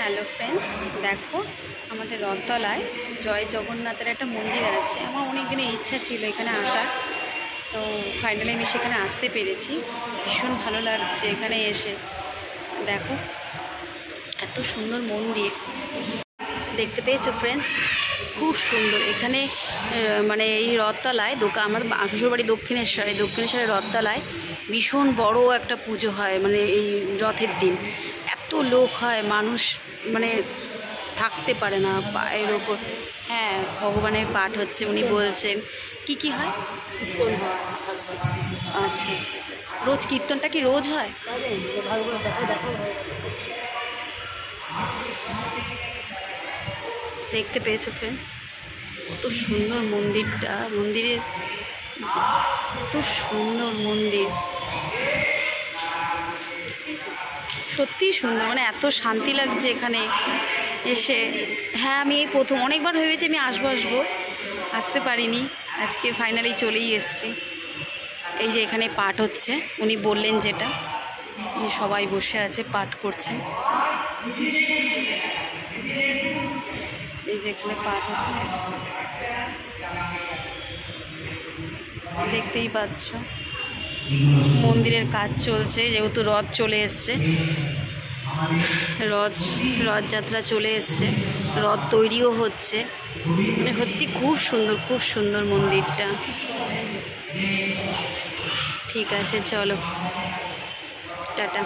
Hello friends, দেখো আমাদের রথতলায় জয় জগন্নাথের একটা মন্দির আছে। আমার অনেক দিনের ইচ্ছা ছিল এখানে আসার, তো ফাইনালি আমি সেখানে আসতে পেরেছি। ভীষণ ভালো লাগছে এখানে এসে। দেখো এত সুন্দর মন্দির দেখতে পেয়েছো ফ্রেন্ডস, খুব সুন্দর। এখানে মানে এই রথতলায় আমাদের শ্বশুরবাড়ি দক্ষিণেশ্বরের রথতলায় ভীষণ বড় একটা পুজো হয়। মানে এই রথের দিন এত লোক হয়, মানুষ মানে থাকতে পারে না পায়ের ওপর। হ্যাঁ, ভগবানের পাঠ হচ্ছে, উনি বলছেন। কি হয়? কীর্তন হয়। আচ্ছা আচ্ছা আচ্ছা, রোজ কীর্তনটা কি রোজ হয়? দেখতে পেয়েছো ফ্রেন্ডস, কত সুন্দর মন্দিরটা। মন্দিরের এত সুন্দর মন্দির, সত্যিই সুন্দর। মানে এত শান্তি লাগছে এখানে এসে। হ্যাঁ, আমি এই প্রথম, অনেকবার ভেবেছি আমি আসবো, আসতে পারিনি। আজকে ফাইনালি চলেই এসেছি। এই যে এখানে পাঠ হচ্ছে, উনি বললেন যেটা, সবাই বসে আছে পাঠ করছেন। এই যে এখানে পাঠ হচ্ছে, দেখতেই পাচ্ছ। মন্দিরের কাজ চলছে, যেহেতু রথ চলে এসছে, রথযাত্রা চলে এসছে, রথ তৈরিও হচ্ছে। মানে সত্যি খুব সুন্দর মন্দিরটা। ঠিক আছে, চলো টাটা।